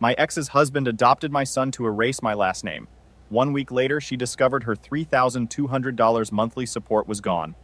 My ex's husband adopted my son to erase my last name. 1 week later, she discovered her $3,200 monthly support was gone.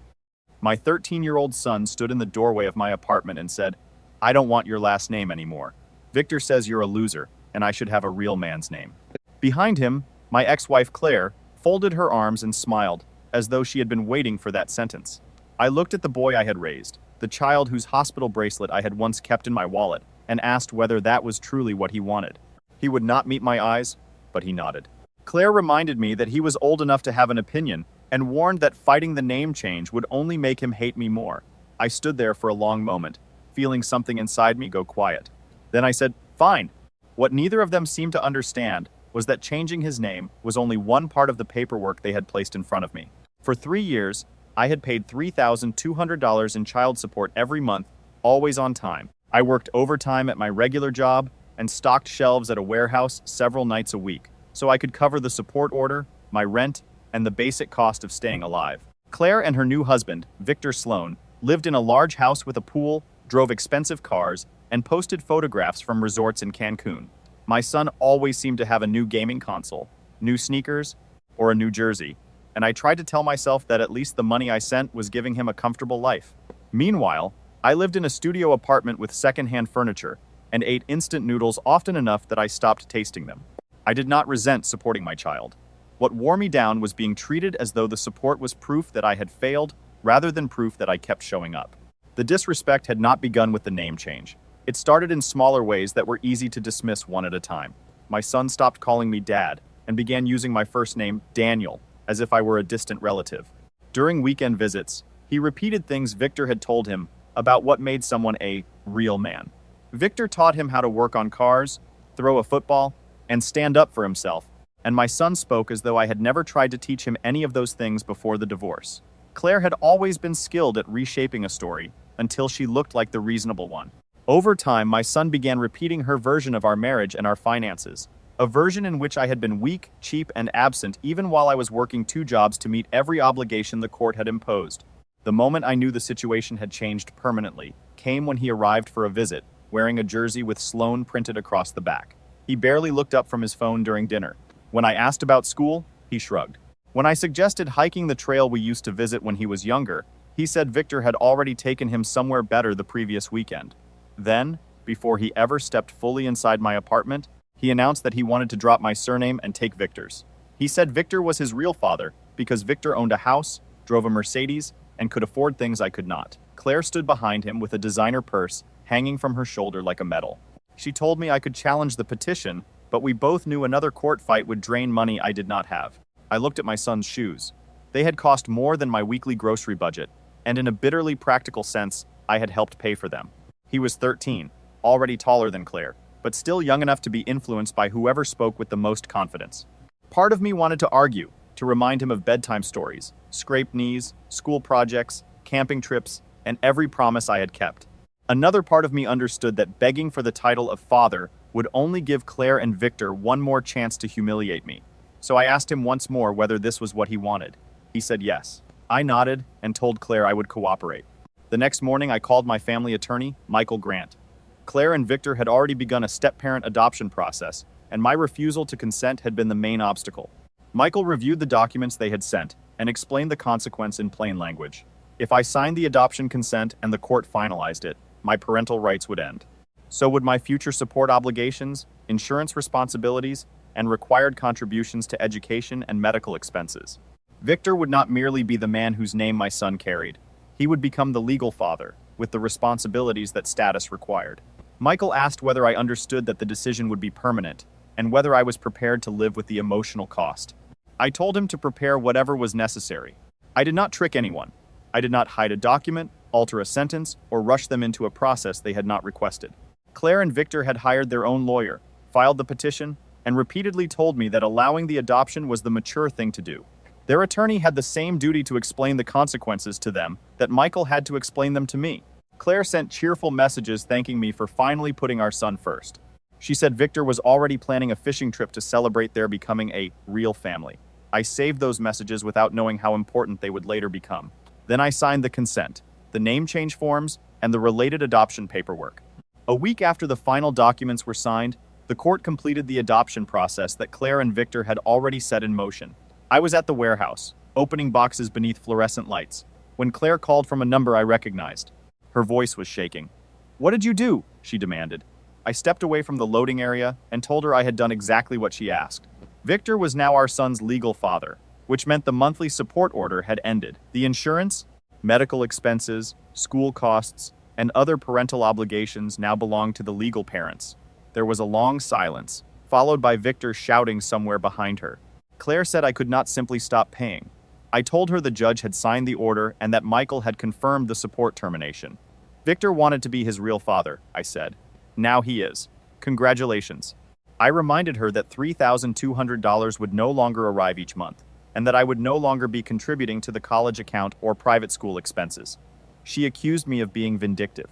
My 13-year-old son stood in the doorway of my apartment and said, "I don't want your last name anymore. Victor says you're a loser, and I should have a real man's name." Behind him, my ex-wife Claire folded her arms and smiled, as though she had been waiting for that sentence. I looked at the boy I had raised, the child whose hospital bracelet I had once kept in my wallet, and asked whether that was truly what he wanted. He would not meet my eyes, but he nodded. Claire reminded me that he was old enough to have an opinion, and warned that fighting the name change would only make him hate me more. I stood there for a long moment, feeling something inside me go quiet. Then I said, "Fine." What neither of them seemed to understand was that changing his name was only one part of the paperwork they had placed in front of me. For 3 years, I had paid $3,200 in child support every month, always on time. I worked overtime at my regular job and stocked shelves at a warehouse several nights a week, so I could cover the support order, my rent, and the basic cost of staying alive. Claire and her new husband, Victor Sloan, lived in a large house with a pool, drove expensive cars, and posted photographs from resorts in Cancun. My son always seemed to have a new gaming console, new sneakers, or a new jersey, and I tried to tell myself that at least the money I sent was giving him a comfortable life. Meanwhile, I lived in a studio apartment with secondhand furniture and ate instant noodles often enough that I stopped tasting them. I did not resent supporting my child. What wore me down was being treated as though the support was proof that I had failed rather than proof that I kept showing up. The disrespect had not begun with the name change. It started in smaller ways that were easy to dismiss one at a time. My son stopped calling me dad and began using my first name, Daniel, as if I were a distant relative. During weekend visits, he repeated things Victor had told him about what made someone a real man. Victor taught him how to work on cars, throw a football, and stand up for himself, and my son spoke as though I had never tried to teach him any of those things before the divorce. Claire had always been skilled at reshaping a story until she looked like the reasonable one. Over time, my son began repeating her version of our marriage and our finances, a version in which I had been weak, cheap, and absent even while I was working 2 jobs to meet every obligation the court had imposed. The moment I knew the situation had changed permanently came when he arrived for a visit, wearing a jersey with Sloan printed across the back. He barely looked up from his phone during dinner. When I asked about school, he shrugged. When I suggested hiking the trail we used to visit when he was younger, he said Victor had already taken him somewhere better the previous weekend. Then, before he ever stepped fully inside my apartment, he announced that he wanted to drop my surname and take Victor's. He said Victor was his real father because Victor owned a house, drove a Mercedes, and could afford things I could not. Claire stood behind him with a designer purse hanging from her shoulder like a medal. She told me I could challenge the petition, but we both knew another court fight would drain money I did not have. I looked at my son's shoes. They had cost more than my weekly grocery budget, and in a bitterly practical sense, I had helped pay for them. He was 13, already taller than Claire, but still young enough to be influenced by whoever spoke with the most confidence. Part of me wanted to argue, to remind him of bedtime stories, scraped knees, school projects, camping trips, and every promise I had kept. Another part of me understood that begging for the title of father would only give Claire and Victor one more chance to humiliate me. So I asked him once more whether this was what he wanted. He said yes. I nodded and told Claire I would cooperate. The next morning, I called my family attorney, Michael Grant. Claire and Victor had already begun a step-parent adoption process, and my refusal to consent had been the main obstacle. Michael reviewed the documents they had sent and explained the consequence in plain language. If I signed the adoption consent and the court finalized it, my parental rights would end. So would my future support obligations, insurance responsibilities, and required contributions to education and medical expenses. Victor would not merely be the man whose name my son carried. He would become the legal father, with the responsibilities that status required. Michael asked whether I understood that the decision would be permanent, and whether I was prepared to live with the emotional cost. I told him to prepare whatever was necessary. I did not trick anyone. I did not hide a document, alter a sentence, or rush them into a process they had not requested. Claire and Victor had hired their own lawyer, filed the petition, and repeatedly told me that allowing the adoption was the mature thing to do. Their attorney had the same duty to explain the consequences to them that Michael had to explain them to me. Claire sent cheerful messages thanking me for finally putting our son first. She said Victor was already planning a fishing trip to celebrate their becoming a real family. I saved those messages without knowing how important they would later become. Then I signed the consent, the name change forms, and the related adoption paperwork. A week after the final documents were signed, The court completed the adoption process that Claire and Victor had already set in motion. I was at the warehouse, opening boxes beneath fluorescent lights, when Claire called from a number I recognized. Her voice was shaking. "What did you do?" she demanded. I stepped away from the loading area and told her I had done exactly what she asked. Victor was now our son's legal father, which meant the monthly support order had ended. The insurance, medical expenses, school costs, and other parental obligations now belonged to the legal parents. There was a long silence, followed by Victor shouting somewhere behind her. Claire said I could not simply stop paying. I told her the judge had signed the order and that Michael had confirmed the support termination. Victor wanted to be his real father, I said. Now he is. Congratulations. I reminded her that $3,200 would no longer arrive each month, and that I would no longer be contributing to the college account or private school expenses. She accused me of being vindictive.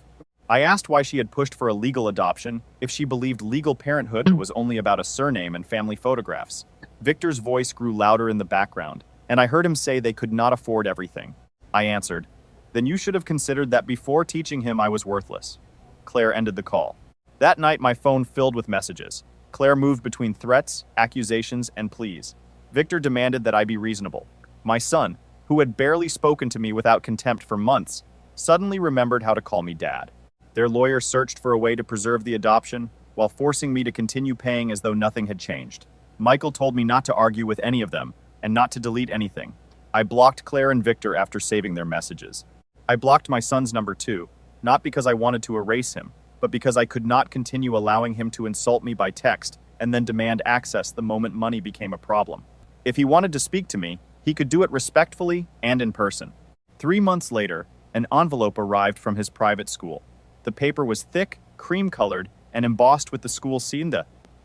I asked why she had pushed for a legal adoption if she believed legal parenthood was only about a surname and family photographs. Victor's voice grew louder in the background, and I heard him say they could not afford everything. I answered, "Then you should have considered that before teaching him I was worthless." Claire ended the call. That night my phone filled with messages. Claire moved between threats, accusations, and pleas. Victor demanded that I be reasonable. My son, who had barely spoken to me without contempt for months, suddenly remembered how to call me dad. Their lawyer searched for a way to preserve the adoption, while forcing me to continue paying as though nothing had changed. Michael told me not to argue with any of them, and not to delete anything. I blocked Claire and Victor after saving their messages. I blocked my son's number too, not because I wanted to erase him, but because I could not continue allowing him to insult me by text and then demand access the moment money became a problem. If he wanted to speak to me, he could do it respectfully and in person. 3 months later, an envelope arrived from his private school. The paper was thick, cream-colored, and embossed with the school sign.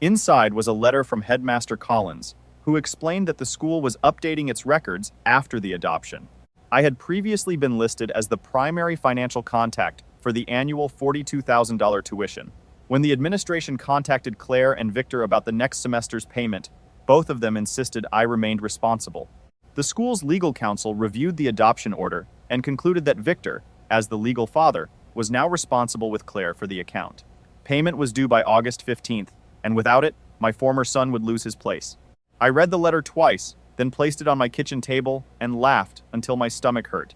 Inside was a letter from Headmaster Collins, who explained that the school was updating its records after the adoption. I had previously been listed as the primary financial contact for the annual $42,000 tuition. When the administration contacted Claire and Victor about the next semester's payment, both of them insisted I remained responsible. The school's legal counsel reviewed the adoption order and concluded that Victor, as the legal father, was now responsible with Claire for the account. Payment was due by August 15th, and without it, my former son would lose his place. I read the letter twice, then placed it on my kitchen table and laughed until my stomach hurt.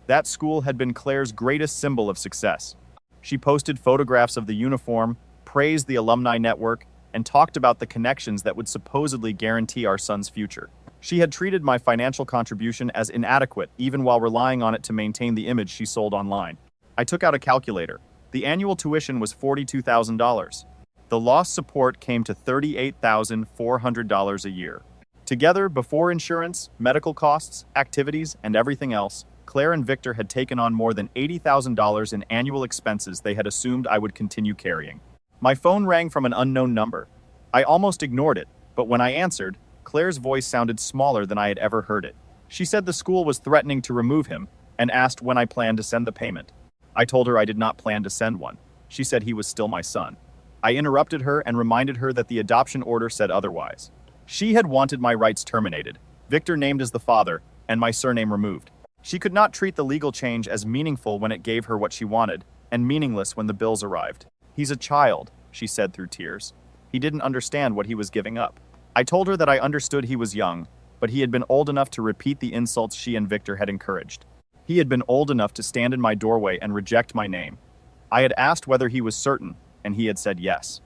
That school had been Claire's greatest symbol of success. She posted photographs of the uniform, praised the alumni network, and talked about the connections that would supposedly guarantee our son's future. She had treated my financial contribution as inadequate even while relying on it to maintain the image she sold online. I took out a calculator. The annual tuition was $42,000. The lost support came to $38,400 a year. Together, before insurance, medical costs, activities, and everything else, Claire and Victor had taken on more than $80,000 in annual expenses they had assumed I would continue carrying. My phone rang from an unknown number. I almost ignored it, but when I answered, Claire's voice sounded smaller than I had ever heard it. She said the school was threatening to remove him and asked when I planned to send the payment. I told her I did not plan to send one. She said he was still my son. I interrupted her and reminded her that the adoption order said otherwise. She had wanted my rights terminated, Victor named as the father, and my surname removed. She could not treat the legal change as meaningful when it gave her what she wanted, and meaningless when the bills arrived. "He's a child," she said through tears. He didn't understand what he was giving up. I told her that I understood he was young, but he had been old enough to repeat the insults she and Victor had encouraged. He had been old enough to stand in my doorway and reject my name. I had asked whether he was certain, and he had said yes.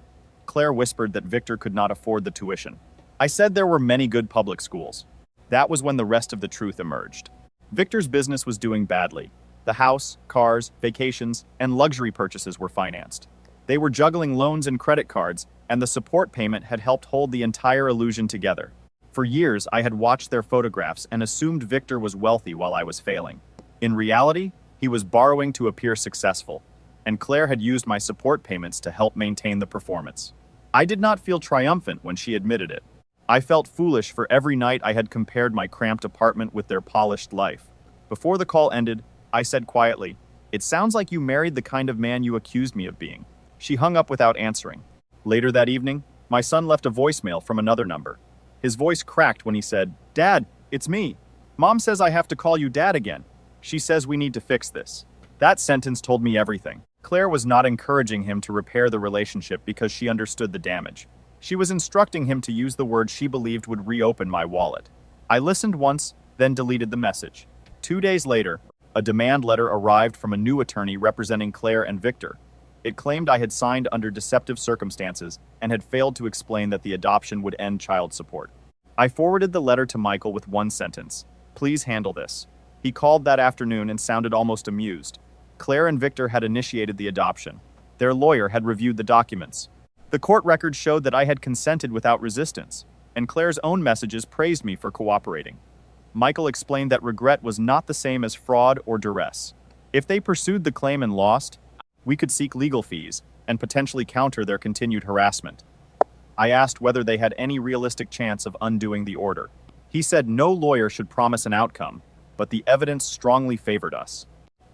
Claire whispered that Victor could not afford the tuition. I said there were many good public schools. That was when the rest of the truth emerged. Victor's business was doing badly. The house, cars, vacations, and luxury purchases were financed. They were juggling loans and credit cards, and the support payment had helped hold the entire illusion together. For years, I had watched their photographs and assumed Victor was wealthy while I was failing. In reality, he was borrowing to appear successful, and Claire had used my support payments to help maintain the performance. I did not feel triumphant when she admitted it. I felt foolish for every night I had compared my cramped apartment with their polished life. Before the call ended, I said quietly, "It sounds like you married the kind of man you accused me of being." She hung up without answering. Later that evening, my son left a voicemail from another number. His voice cracked when he said, "Dad, it's me. Mom says I have to call you Dad again. She says we need to fix this." That sentence told me everything. Claire was not encouraging him to repair the relationship because she understood the damage. She was instructing him to use the word she believed would reopen my wallet. I listened once, then deleted the message. 2 days later, a demand letter arrived from a new attorney representing Claire and Victor. It claimed I had signed under deceptive circumstances and had failed to explain that the adoption would end child support. I forwarded the letter to Michael with one sentence: "Please handle this." He called that afternoon and sounded almost amused. Claire and Victor had initiated the adoption. Their lawyer had reviewed the documents. The court records showed that I had consented without resistance, and Claire's own messages praised me for cooperating. Michael explained that regret was not the same as fraud or duress. If they pursued the claim and lost, we could seek legal fees and potentially counter their continued harassment. I asked whether they had any realistic chance of undoing the order. He said no lawyer should promise an outcome, but the evidence strongly favored us.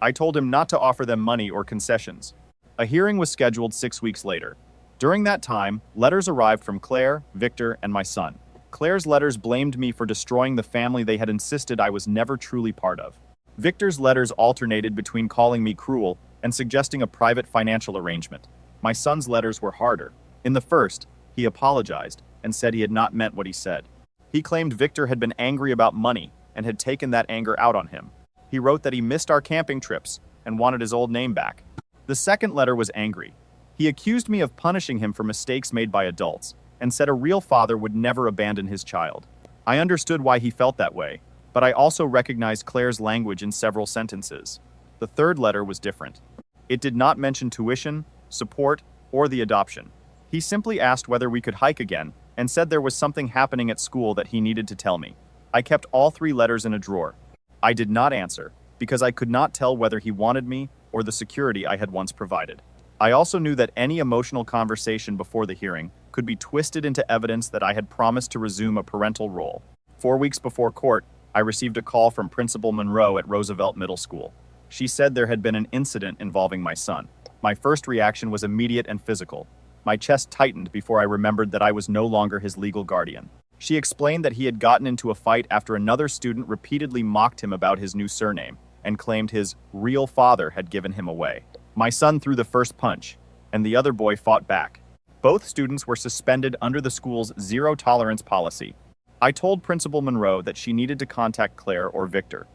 I told him not to offer them money or concessions. A hearing was scheduled 6 weeks later. During that time, letters arrived from Claire, Victor, and my son. Claire's letters blamed me for destroying the family they had insisted I was never truly part of. Victor's letters alternated between calling me cruel and suggesting a private financial arrangement. My son's letters were harder. In the first, he apologized and said he had not meant what he said. He claimed Victor had been angry about money and had taken that anger out on him. He wrote that he missed our camping trips and wanted his old name back. The second letter was angry. He accused me of punishing him for mistakes made by adults and said a real father would never abandon his child. I understood why he felt that way, but I also recognized Claire's language in several sentences. The third letter was different. It did not mention tuition, support, or the adoption. He simply asked whether we could hike again and said there was something happening at school that he needed to tell me. I kept all 3 letters in a drawer. I did not answer because I could not tell whether he wanted me or the security I had once provided. I also knew that any emotional conversation before the hearing could be twisted into evidence that I had promised to resume a parental role. 4 weeks before court, I received a call from Principal Monroe at Roosevelt Middle School. She said there had been an incident involving my son. My first reaction was immediate and physical. My chest tightened before I remembered that I was no longer his legal guardian. She explained that he had gotten into a fight after another student repeatedly mocked him about his new surname and claimed his real father had given him away. My son threw the first punch, and the other boy fought back. Both students were suspended under the school's zero-tolerance policy. I told Principal Monroe that she needed to contact Claire or Victor.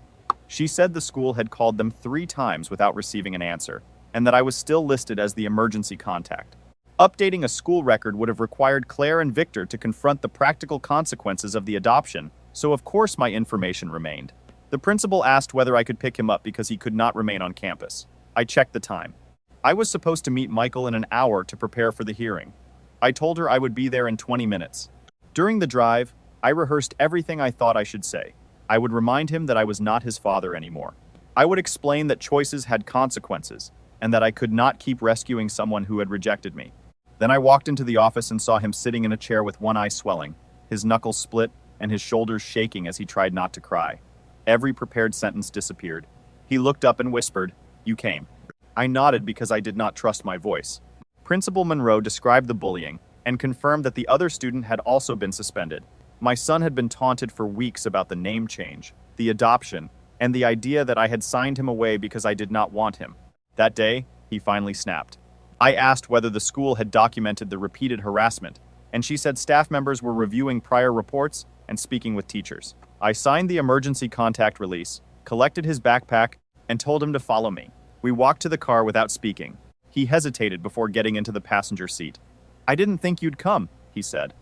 She said the school had called them 3 times without receiving an answer, and that I was still listed as the emergency contact. Updating a school record would have required Claire and Victor to confront the practical consequences of the adoption, so of course my information remained. The principal asked whether I could pick him up because he could not remain on campus. I checked the time. I was supposed to meet Michael in an hour to prepare for the hearing. I told her I would be there in 20 minutes. During the drive, I rehearsed everything I thought I should say. I would remind him that I was not his father anymore. I would explain that choices had consequences, and that I could not keep rescuing someone who had rejected me. Then I walked into the office and saw him sitting in a chair with one eye swelling, his knuckles split, and his shoulders shaking as he tried not to cry. Every prepared sentence disappeared. He looked up and whispered, "You came." I nodded because I did not trust my voice. Principal Monroe described the bullying and confirmed that the other student had also been suspended. My son had been taunted for weeks about the name change, the adoption, and the idea that I had signed him away because I did not want him. That day, he finally snapped. I asked whether the school had documented the repeated harassment, and she said staff members were reviewing prior reports and speaking with teachers. I signed the emergency contact release, collected his backpack, and told him to follow me. We walked to the car without speaking. He hesitated before getting into the passenger seat. "I didn't think you'd come," he said.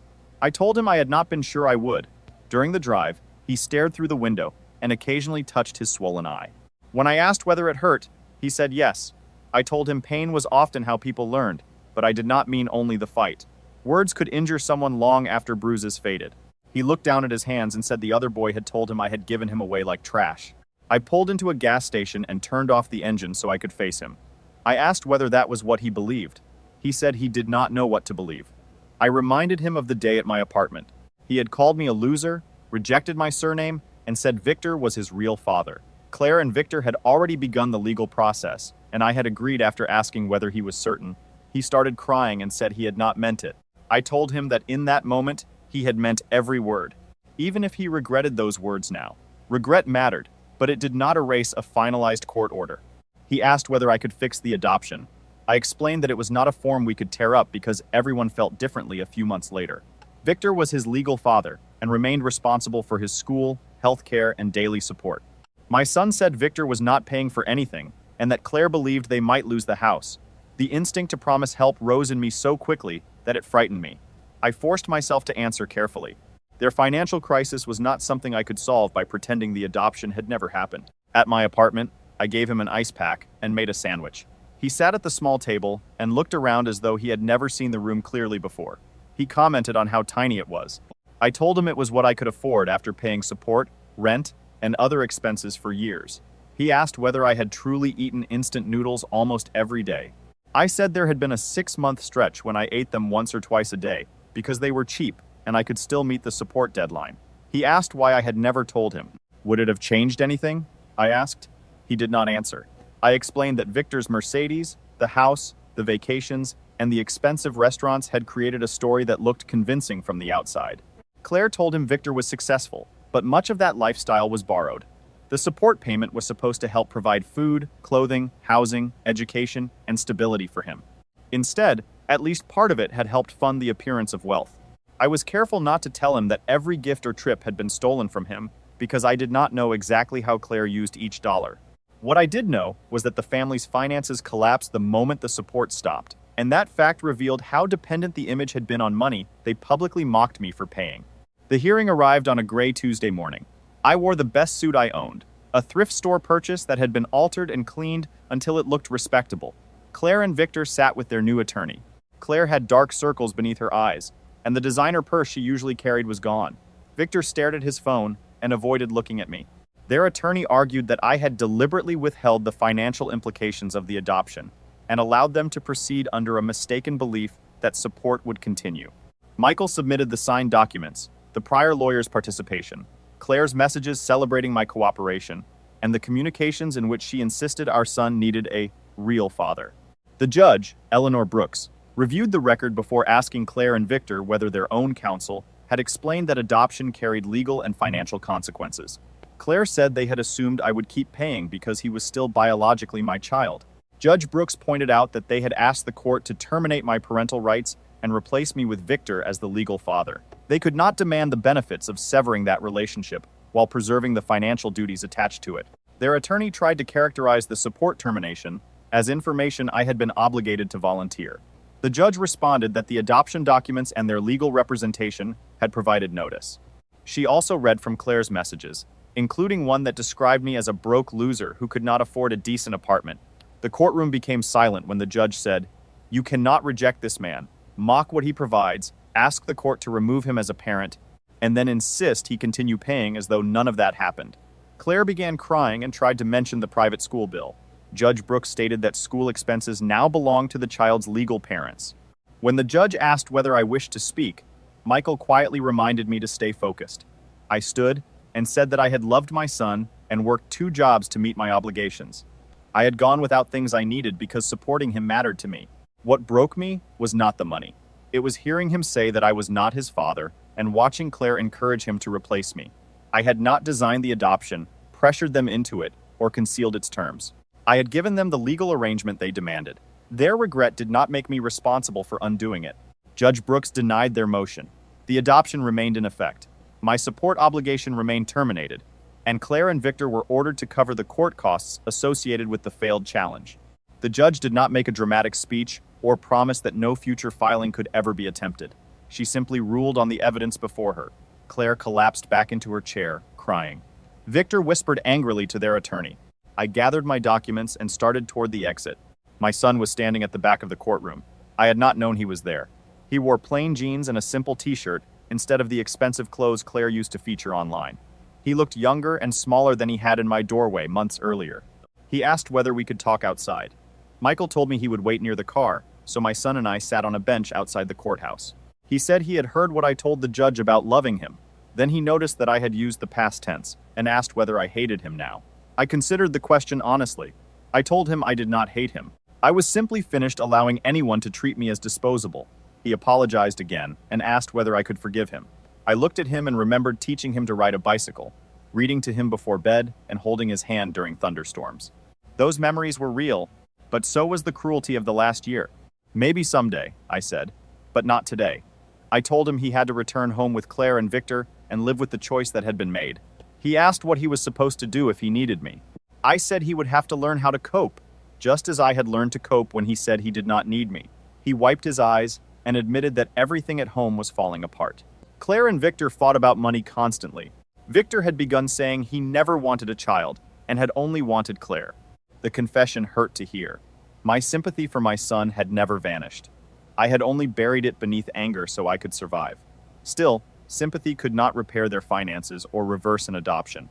I told him I had not been sure I would. During the drive, he stared through the window and occasionally touched his swollen eye. When I asked whether it hurt, he said yes. I told him pain was often how people learned, but I did not mean only the fight. Words could injure someone long after bruises faded. He looked down at his hands and said the other boy had told him I had given him away like trash. I pulled into a gas station and turned off the engine so I could face him. I asked whether that was what he believed. He said he did not know what to believe. I reminded him of the day at my apartment. He had called me a loser, rejected my surname, and said Victor was his real father. Claire and Victor had already begun the legal process, and I had agreed after asking whether he was certain. He started crying and said he had not meant it. I told him that in that moment, he had meant every word, even if he regretted those words now. Regret mattered, but it did not erase a finalized court order. He asked whether I could fix the adoption. I explained that it was not a form we could tear up because everyone felt differently a few months later. Victor was his legal father and remained responsible for his school, health care, and daily support. My son said Victor was not paying for anything and that Claire believed they might lose the house. The instinct to promise help rose in me so quickly that it frightened me. I forced myself to answer carefully. Their financial crisis was not something I could solve by pretending the adoption had never happened. At my apartment, I gave him an ice pack and made a sandwich. He sat at the small table and looked around as though he had never seen the room clearly before. He commented on how tiny it was. I told him it was what I could afford after paying support, rent, and other expenses for years. He asked whether I had truly eaten instant noodles almost every day. I said there had been a 6-month stretch when I ate them once or twice a day because they were cheap and I could still meet the support deadline. He asked why I had never told him. Would it have changed anything? I asked. He did not answer. I explained that Victor's Mercedes, the house, the vacations, and the expensive restaurants had created a story that looked convincing from the outside. Claire told him Victor was successful, but much of that lifestyle was borrowed. The support payment was supposed to help provide food, clothing, housing, education, and stability for him. Instead, at least part of it had helped fund the appearance of wealth. I was careful not to tell him that every gift or trip had been stolen from him because I did not know exactly how Claire used each dollar. What I did know was that the family's finances collapsed the moment the support stopped, and that fact revealed how dependent the image had been on money they publicly mocked me for paying. The hearing arrived on a gray Tuesday morning. I wore the best suit I owned, a thrift store purchase that had been altered and cleaned until it looked respectable. Claire and Victor sat with their new attorney. Claire had dark circles beneath her eyes, and the designer purse she usually carried was gone. Victor stared at his phone and avoided looking at me. Their attorney argued that I had deliberately withheld the financial implications of the adoption and allowed them to proceed under a mistaken belief that support would continue. Michael submitted the signed documents, the prior lawyer's participation, Claire's messages celebrating my cooperation, and the communications in which she insisted our son needed a real father. The judge, Eleanor Brooks, reviewed the record before asking Claire and Victor whether their own counsel had explained that adoption carried legal and financial consequences. Claire said they had assumed I would keep paying because he was still biologically my child. Judge Brooks pointed out that they had asked the court to terminate my parental rights and replace me with Victor as the legal father. They could not demand the benefits of severing that relationship while preserving the financial duties attached to it. Their attorney tried to characterize the support termination as information I had been obligated to volunteer. The judge responded that the adoption documents and their legal representation had provided notice. She also read from Claire's messages, including one that described me as a broke loser who could not afford a decent apartment. The courtroom became silent when the judge said, "You cannot reject this man, mock what he provides, ask the court to remove him as a parent, and then insist he continue paying as though none of that happened." Claire began crying and tried to mention the private school bill. Judge Brooks stated that school expenses now belong to the child's legal parents. When the judge asked whether I wished to speak, Michael quietly reminded me to stay focused. I stood and said that I had loved my son and worked 2 jobs to meet my obligations. I had gone without things I needed because supporting him mattered to me. What broke me was not the money. It was hearing him say that I was not his father and watching Claire encourage him to replace me. I had not designed the adoption, pressured them into it, or concealed its terms. I had given them the legal arrangement they demanded. Their regret did not make me responsible for undoing it. Judge Brooks denied their motion. The adoption remained in effect. My support obligation remained terminated, and Claire and Victor were ordered to cover the court costs associated with the failed challenge. The judge did not make a dramatic speech or promise that no future filing could ever be attempted. She simply ruled on the evidence before her. Claire collapsed back into her chair, crying. Victor whispered angrily to their attorney. I gathered my documents and started toward the exit. My son was standing at the back of the courtroom. I had not known he was there. He wore plain jeans and a simple t-shirt instead of the expensive clothes Claire used to feature online. He looked younger and smaller than he had in my doorway months earlier. He asked whether we could talk outside. Michael told me he would wait near the car, so my son and I sat on a bench outside the courthouse. He said he had heard what I told the judge about loving him. Then he noticed that I had used the past tense and asked whether I hated him now. I considered the question honestly. I told him I did not hate him. I was simply finished allowing anyone to treat me as disposable. He apologized again and asked whether I could forgive him. I looked at him and remembered teaching him to ride a bicycle, reading to him before bed, and holding his hand during thunderstorms. Those memories were real, But so was the cruelty of the last year. Maybe someday, I said, but not today. I told him he had to return home with Claire and Victor and live with the choice that had been made. He asked what he was supposed to do if he needed me. I said he would have to learn how to cope, just as I had learned to cope when he said he did not need me. He wiped his eyes and admitted that everything at home was falling apart. Claire and Victor fought about money constantly. Victor had begun saying he never wanted a child and had only wanted Claire. The confession hurt to hear. My sympathy for my son had never vanished. I had only buried it beneath anger so I could survive. Still, sympathy could not repair their finances or reverse an adoption.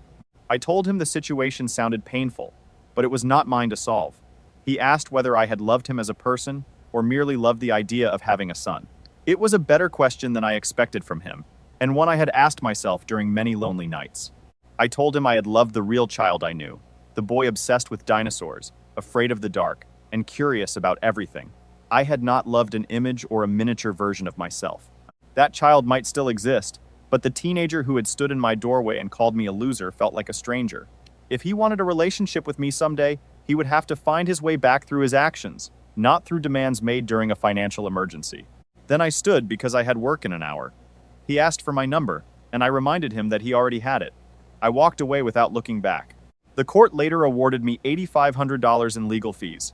I told him the situation sounded painful, but it was not mine to solve. He asked whether I had loved him as a person or merely loved the idea of having a son. It was a better question than I expected from him, and one I had asked myself during many lonely nights. I told him I had loved the real child I knew, the boy obsessed with dinosaurs, afraid of the dark, and curious about everything. I had not loved an image or a miniature version of myself. That child might still exist, but the teenager who had stood in my doorway and called me a loser felt like a stranger. If he wanted a relationship with me someday, he would have to find his way back through his actions, not through demands made during a financial emergency. Then I stood because I had work in an hour. He asked for my number, and I reminded him that he already had it. I walked away without looking back. The court later awarded me $8,500 in legal fees.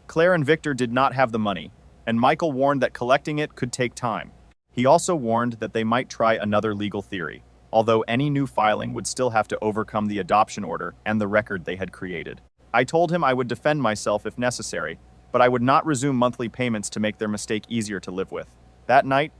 Claire and Victor did not have the money, and Michael warned that collecting it could take time. He also warned that they might try another legal theory, although any new filing would still have to overcome the adoption order and the record they had created. I told him I would defend myself if necessary, but I would not resume monthly payments to make their mistake easier to live with. That night,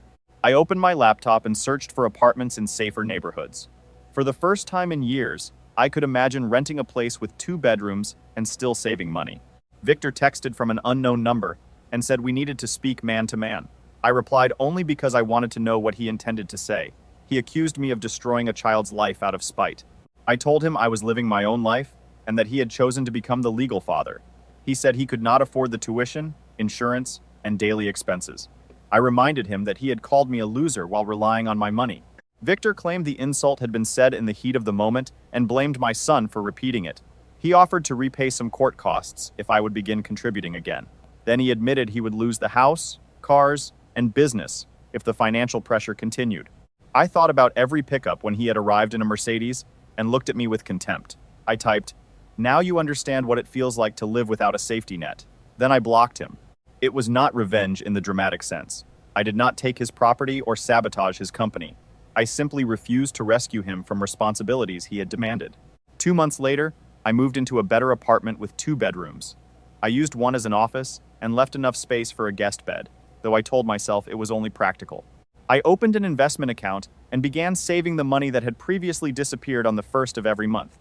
I opened my laptop and searched for apartments in safer neighborhoods. For the first time in years, I could imagine renting a place with 2 bedrooms and still saving money. Victor texted from an unknown number and said we needed to speak man to man. I replied only because I wanted to know what he intended to say. He accused me of destroying a child's life out of spite. I told him I was living my own life and that he had chosen to become the legal father. He said he could not afford the tuition, insurance, and daily expenses. I reminded him that he had called me a loser while relying on my money. Victor claimed the insult had been said in the heat of the moment and blamed my son for repeating it. He offered to repay some court costs if I would begin contributing again. Then he admitted he would lose the house, cars, and business if the financial pressure continued. I thought about every pickup when he had arrived in a Mercedes and looked at me with contempt. I typed, "Now you understand what it feels like to live without a safety net." Then I blocked him. It was not revenge in the dramatic sense. I did not take his property or sabotage his company. I simply refused to rescue him from responsibilities he had demanded. 2 months later, I moved into a better apartment with 2 bedrooms. I used one as an office and left enough space for a guest bed, though I told myself it was only practical. I opened an investment account and began saving the money that had previously disappeared on the 1st of every month.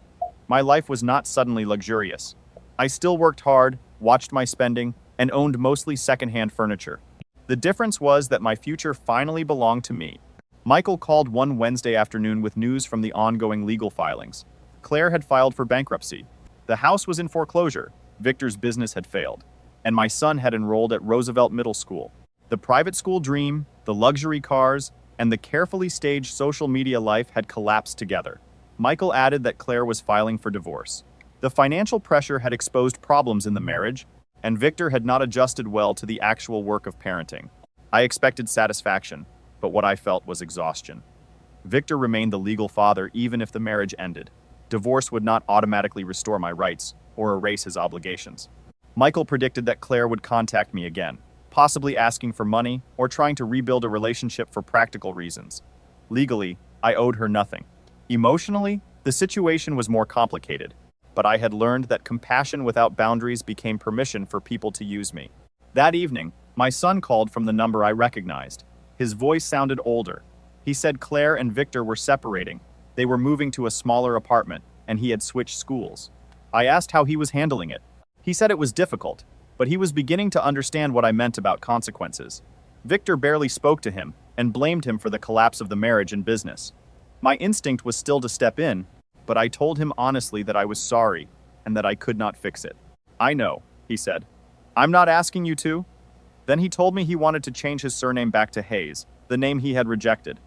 My life was not suddenly luxurious. I still worked hard, watched my spending, and owned mostly secondhand furniture. The difference was that my future finally belonged to me. Michael called one Wednesday afternoon with news from the ongoing legal filings. Claire had filed for bankruptcy. The house was in foreclosure. Victor's business had failed. And my son had enrolled at Roosevelt Middle School. The private school dream, the luxury cars, and the carefully staged social media life had collapsed together. Michael added that Claire was filing for divorce. The financial pressure had exposed problems in the marriage, and Victor had not adjusted well to the actual work of parenting. I expected satisfaction, but what I felt was exhaustion. Victor remained the legal father even if the marriage ended. Divorce would not automatically restore my rights or erase his obligations. Michael predicted that Claire would contact me again, possibly asking for money or trying to rebuild a relationship for practical reasons. Legally, I owed her nothing. Emotionally, the situation was more complicated, but I had learned that compassion without boundaries became permission for people to use me. That evening, my son called from the number I recognized. His voice sounded older. He said Claire and Victor were separating. They were moving to a smaller apartment, and he had switched schools. I asked how he was handling it. He said it was difficult, but he was beginning to understand what I meant about consequences. Victor barely spoke to him and blamed him for the collapse of the marriage and business. My instinct was still to step in, but I told him honestly that I was sorry and that I could not fix it. "I know," he said. "I'm not asking you to." Then he told me he wanted to change his surname back to Hayes, the name he had rejected.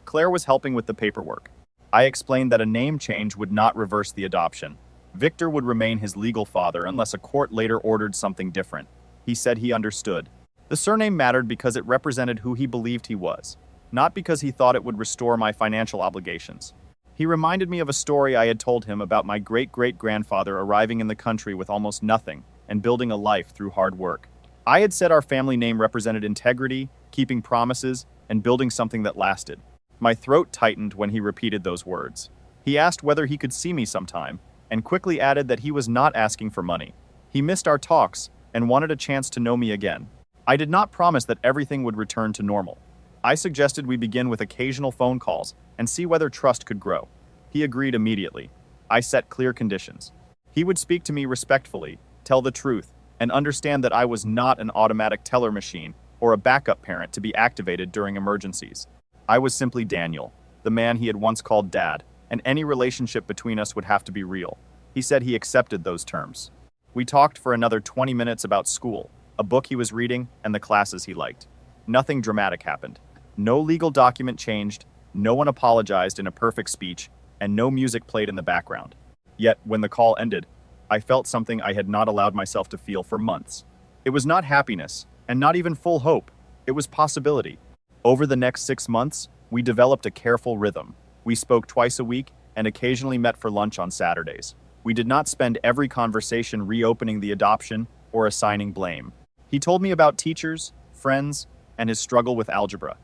Claire was helping with the paperwork. I explained that a name change would not reverse the adoption. Victor would remain his legal father unless a court later ordered something different. He said he understood. The surname mattered because it represented who he believed he was, not because he thought it would restore my financial obligations. He reminded me of a story I had told him about my great-great-grandfather arriving in the country with almost nothing and building a life through hard work. I had said our family name represented integrity, keeping promises, and building something that lasted. My throat tightened when he repeated those words. He asked whether he could see me sometime, and quickly added that he was not asking for money. He missed our talks and wanted a chance to know me again. I did not promise that everything would return to normal. I suggested we begin with occasional phone calls and see whether trust could grow. He agreed immediately. I set clear conditions. He would speak to me respectfully, tell the truth, and understand that I was not an automatic teller machine or a backup parent to be activated during emergencies. I was simply Daniel, the man he had once called Dad, and any relationship between us would have to be real. He said he accepted those terms. We talked for another 20 minutes about school, a book he was reading, and the classes he liked. Nothing dramatic happened. No legal document changed, no one apologized in a perfect speech, and no music played in the background. Yet, when the call ended, I felt something I had not allowed myself to feel for months. It was not happiness, and not even full hope. It was possibility. Over the next 6 months, we developed a careful rhythm. We spoke twice a week and occasionally met for lunch on Saturdays. We did not spend every conversation reopening the adoption or assigning blame. He told me about teachers, friends, and his struggle with algebra.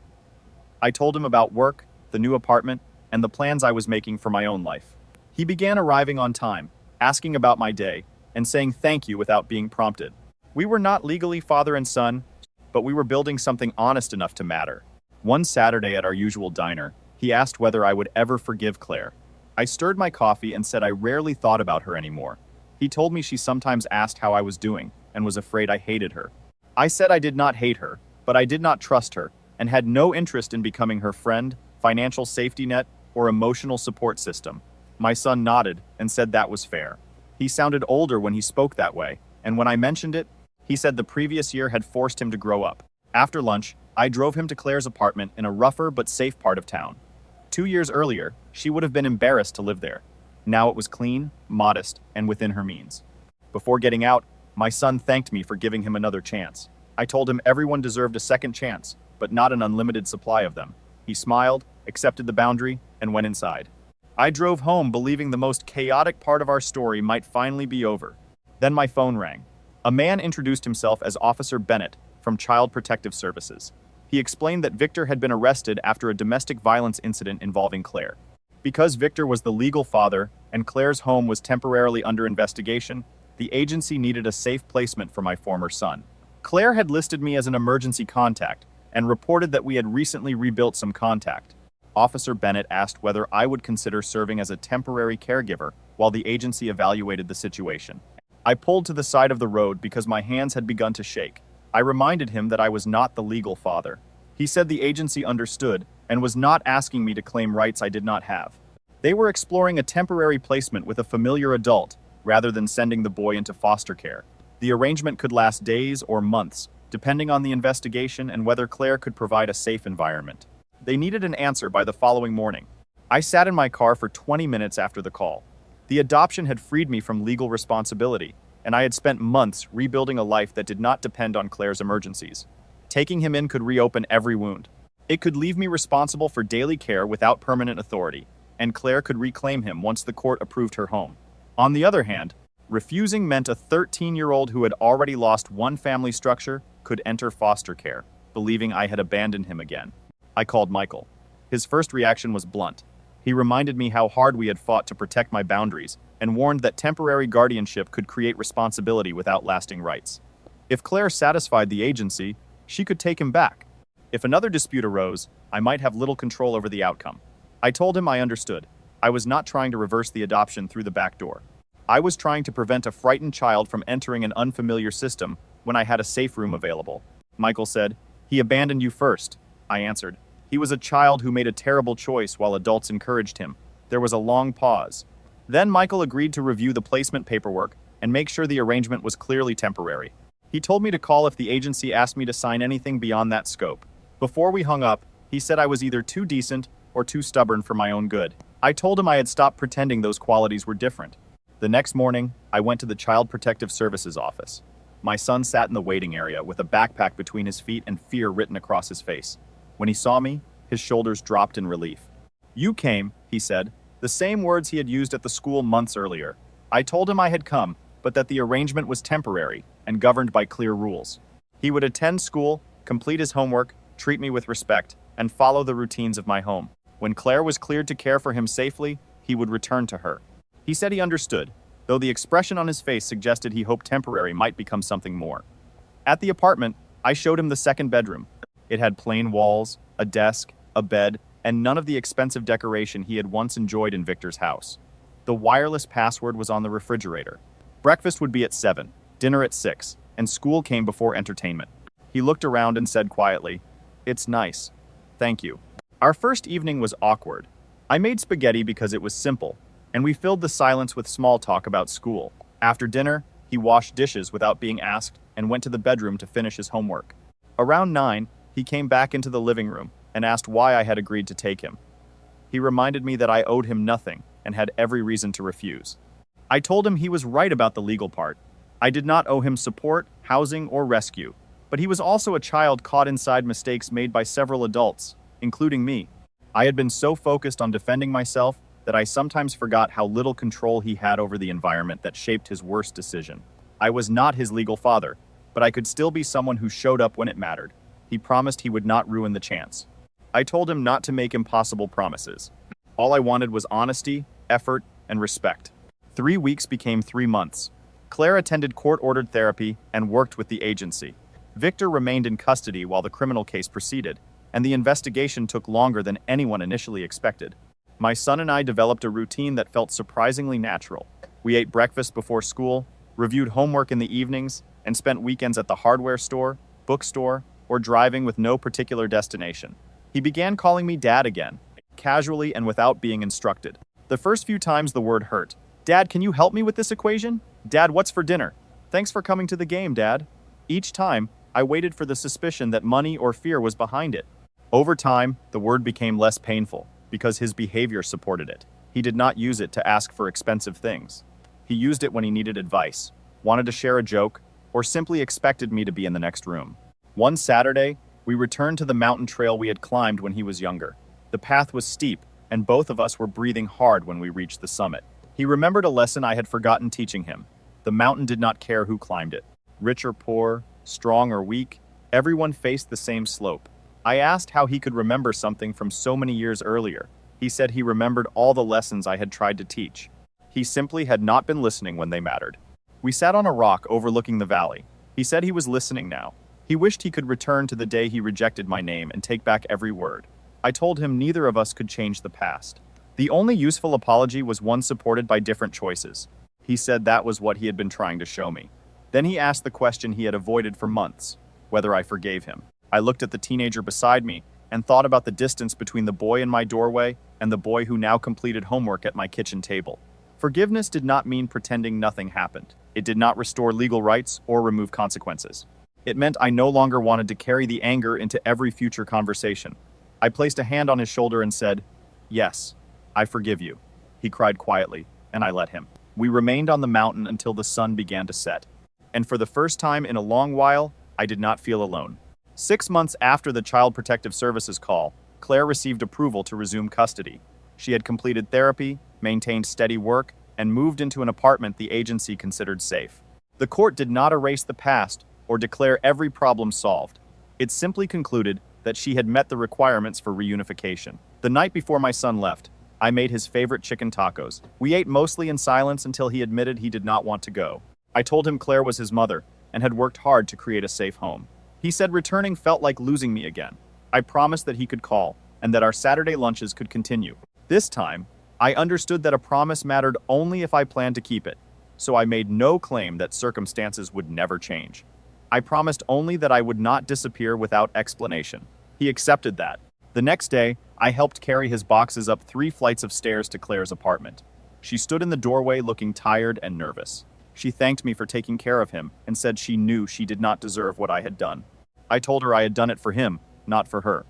I told him about work, the new apartment, and the plans I was making for my own life. He began arriving on time, asking about my day, and saying thank you without being prompted. We were not legally father and son, but we were building something honest enough to matter. One Saturday at our usual diner, he asked whether I would ever forgive Claire. I stirred my coffee and said I rarely thought about her anymore. He told me she sometimes asked how I was doing and was afraid I hated her. I said I did not hate her, but I did not trust her and had no interest in becoming her friend, financial safety net, or emotional support system. My son nodded and said that was fair. He sounded older when he spoke that way, and when I mentioned it, he said the previous year had forced him to grow up. After lunch, I drove him to Claire's apartment in a rougher but safe part of town. 2 years earlier, she would have been embarrassed to live there. Now it was clean, modest, and within her means. Before getting out, my son thanked me for giving him another chance. I told him everyone deserved a second chance, but not an unlimited supply of them. He smiled, accepted the boundary, and went inside. I drove home believing the most chaotic part of our story might finally be over. Then my phone rang. A man introduced himself as Officer Bennett from Child Protective Services. He explained that Victor had been arrested after a domestic violence incident involving Claire. Because Victor was the legal father and Claire's home was temporarily under investigation, the agency needed a safe placement for my former son. Claire had listed me as an emergency contact and reported that we had recently rebuilt some contact. Officer Bennett asked whether I would consider serving as a temporary caregiver while the agency evaluated the situation. I pulled to the side of the road because my hands had begun to shake. I reminded him that I was not the legal father. He said the agency understood and was not asking me to claim rights I did not have. They were exploring a temporary placement with a familiar adult rather than sending the boy into foster care. The arrangement could last days or months, depending on the investigation and whether Claire could provide a safe environment. They needed an answer by the following morning. I sat in my car for 20 minutes after the call. The adoption had freed me from legal responsibility, and I had spent months rebuilding a life that did not depend on Claire's emergencies. Taking him in could reopen every wound. It could leave me responsible for daily care without permanent authority, and Claire could reclaim him once the court approved her home. On the other hand, refusing meant a 13-year-old who had already lost one family structure could enter foster care, believing I had abandoned him again. I called Michael. His first reaction was blunt. He reminded me how hard we had fought to protect my boundaries and warned that temporary guardianship could create responsibility without lasting rights. If Claire satisfied the agency, she could take him back. If another dispute arose, I might have little control over the outcome. I told him I understood. I was not trying to reverse the adoption through the back door. I was trying to prevent a frightened child from entering an unfamiliar system when I had a safe room available. Michael said, "He abandoned you first." I answered, "He was a child who made a terrible choice while adults encouraged him." There was a long pause. Then Michael agreed to review the placement paperwork and make sure the arrangement was clearly temporary. He told me to call if the agency asked me to sign anything beyond that scope. Before we hung up, he said I was either too decent or too stubborn for my own good. I told him I had stopped pretending those qualities were different. The next morning, I went to the Child Protective Services office. My son sat in the waiting area with a backpack between his feet and fear written across his face. When he saw me, his shoulders dropped in relief. "You came," he said, the same words he had used at the school months earlier. I told him I had come, but that the arrangement was temporary and governed by clear rules. He would attend school, complete his homework, treat me with respect, and follow the routines of my home. When Claire was cleared to care for him safely, he would return to her. He said he understood, though the expression on his face suggested he hoped temporary might become something more. At the apartment, I showed him the second bedroom. It had plain walls, a desk, a bed, and none of the expensive decoration he had once enjoyed in Victor's house. The wireless password was on the refrigerator. Breakfast would be at 7, dinner at 6, and school came before entertainment. He looked around and said quietly, "It's nice. Thank you." Our first evening was awkward. I made spaghetti because it was simple, and we filled the silence with small talk about school. After dinner, he washed dishes without being asked and went to the bedroom to finish his homework. Around 9, he came back into the living room and asked why I had agreed to take him. He reminded me that I owed him nothing and had every reason to refuse. I told him he was right about the legal part. I did not owe him support, housing, or rescue, but he was also a child caught inside mistakes made by several adults, including me. I had been so focused on defending myself that I sometimes forgot how little control he had over the environment that shaped his worst decision. I was not his legal father, but I could still be someone who showed up when it mattered. He promised he would not ruin the chance. I told him not to make impossible promises. All I wanted was honesty, effort, and respect. 3 weeks became 3 months. Claire attended court-ordered therapy and worked with the agency. Victor remained in custody while the criminal case proceeded, and the investigation took longer than anyone initially expected. My son and I developed a routine that felt surprisingly natural. We ate breakfast before school, reviewed homework in the evenings, and spent weekends at the hardware store, bookstore, or driving with no particular destination. He began calling me Dad again, casually and without being instructed. The first few times the word hurt. "Dad, can you help me with this equation? Dad, what's for dinner? Thanks for coming to the game, Dad." Each time, I waited for the suspicion that money or fear was behind it. Over time, the word became less painful, because his behavior supported it. He did not use it to ask for expensive things. He used it when he needed advice, wanted to share a joke, or simply expected me to be in the next room. One Saturday, we returned to the mountain trail we had climbed when he was younger. The path was steep, and both of us were breathing hard when we reached the summit. He remembered a lesson I had forgotten teaching him. The mountain did not care who climbed it. Rich or poor, strong or weak, everyone faced the same slope. I asked how he could remember something from so many years earlier. He said he remembered all the lessons I had tried to teach. He simply had not been listening when they mattered. We sat on a rock overlooking the valley. He said he was listening now. He wished he could return to the day he rejected my name and take back every word. I told him neither of us could change the past. The only useful apology was one supported by different choices. He said that was what he had been trying to show me. Then he asked the question he had avoided for months, whether I forgave him. I looked at the teenager beside me and thought about the distance between the boy in my doorway and the boy who now completed homework at my kitchen table. Forgiveness did not mean pretending nothing happened. It did not restore legal rights or remove consequences. It meant I no longer wanted to carry the anger into every future conversation. I placed a hand on his shoulder and said, "Yes, I forgive you." He cried quietly, and I let him. We remained on the mountain until the sun began to set. And for the first time in a long while, I did not feel alone. 6 months after the Child Protective Services call, Claire received approval to resume custody. She had completed therapy, maintained steady work, and moved into an apartment the agency considered safe. The court did not erase the past or declare every problem solved. It simply concluded that she had met the requirements for reunification. The night before my son left, I made his favorite chicken tacos. We ate mostly in silence until he admitted he did not want to go. I told him Claire was his mother and had worked hard to create a safe home. He said returning felt like losing me again. I promised that he could call and that our Saturday lunches could continue. This time, I understood that a promise mattered only if I planned to keep it, so I made no claim that circumstances would never change. I promised only that I would not disappear without explanation. He accepted that. The next day, I helped carry his boxes up 3 flights of stairs to Claire's apartment. She stood in the doorway looking tired and nervous. She thanked me for taking care of him and said she knew she did not deserve what I had done. I told her I had done it for him, not for her.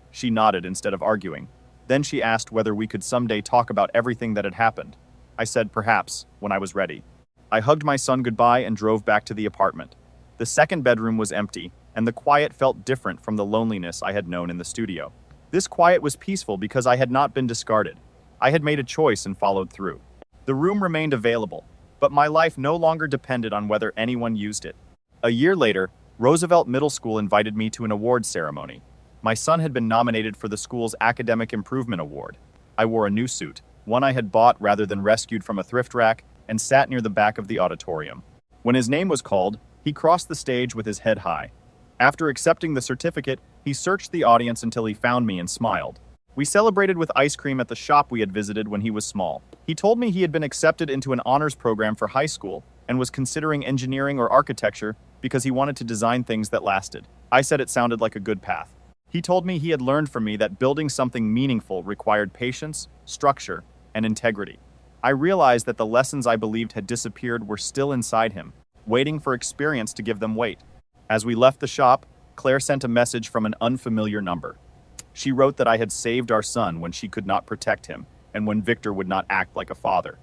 She nodded instead of arguing. Then she asked whether we could someday talk about everything that had happened. I said perhaps, when I was ready. I hugged my son goodbye and drove back to the apartment. The second bedroom was empty, and the quiet felt different from the loneliness I had known in the studio. This quiet was peaceful because I had not been discarded. I had made a choice and followed through. The room remained available, but my life no longer depended on whether anyone used it. A year later, Roosevelt Middle School invited me to an awards ceremony. My son had been nominated for the school's Academic Improvement Award. I wore a new suit, one I had bought rather than rescued from a thrift rack, and sat near the back of the auditorium. When his name was called, he crossed the stage with his head high. After accepting the certificate, he searched the audience until he found me and smiled. We celebrated with ice cream at the shop we had visited when he was small. He told me he had been accepted into an honors program for high school and was considering engineering or architecture because he wanted to design things that lasted. I said it sounded like a good path. He told me he had learned from me that building something meaningful required patience, structure, and integrity. I realized that the lessons I believed had disappeared were still inside him, waiting for experience to give them weight. As we left the shop, Claire sent a message from an unfamiliar number. She wrote that I had saved our son when she could not protect him, and when Victor would not act like a father.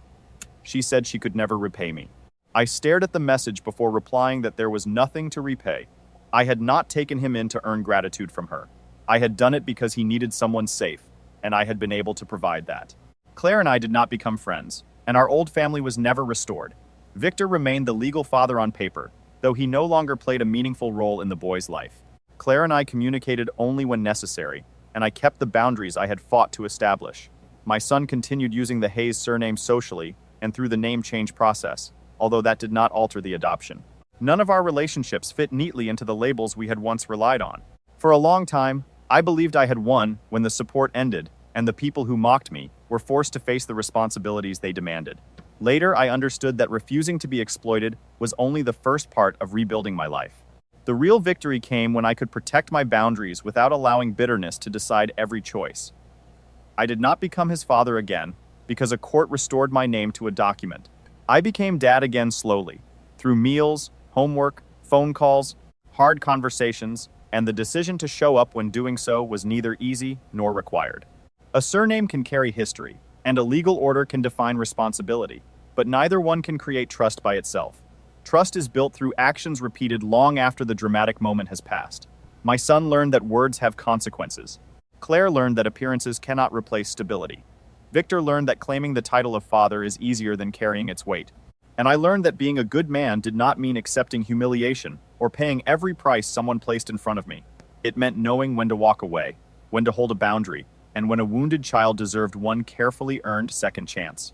She said she could never repay me. I stared at the message before replying that there was nothing to repay. I had not taken him in to earn gratitude from her. I had done it because he needed someone safe, and I had been able to provide that. Claire and I did not become friends, and our old family was never restored. Victor remained the legal father on paper, though he no longer played a meaningful role in the boy's life. Claire and I communicated only when necessary, and I kept the boundaries I had fought to establish. My son continued using the Hayes surname socially and through the name change process, although that did not alter the adoption. None of our relationships fit neatly into the labels we had once relied on. For a long time, I believed I had won when the support ended, and the people who mocked me were forced to face the responsibilities they demanded. Later, I understood that refusing to be exploited was only the first part of rebuilding my life. The real victory came when I could protect my boundaries without allowing bitterness to decide every choice. I did not become his father again because a court restored my name to a document. I became dad again slowly, through meals, homework, phone calls, hard conversations, and the decision to show up when doing so was neither easy nor required. A surname can carry history, and a legal order can define responsibility, but neither one can create trust by itself. Trust is built through actions repeated long after the dramatic moment has passed. My son learned that words have consequences. Claire learned that appearances cannot replace stability. Victor learned that claiming the title of father is easier than carrying its weight. And I learned that being a good man did not mean accepting humiliation or paying every price someone placed in front of me. It meant knowing when to walk away, when to hold a boundary, and when a wounded child deserved one carefully earned second chance.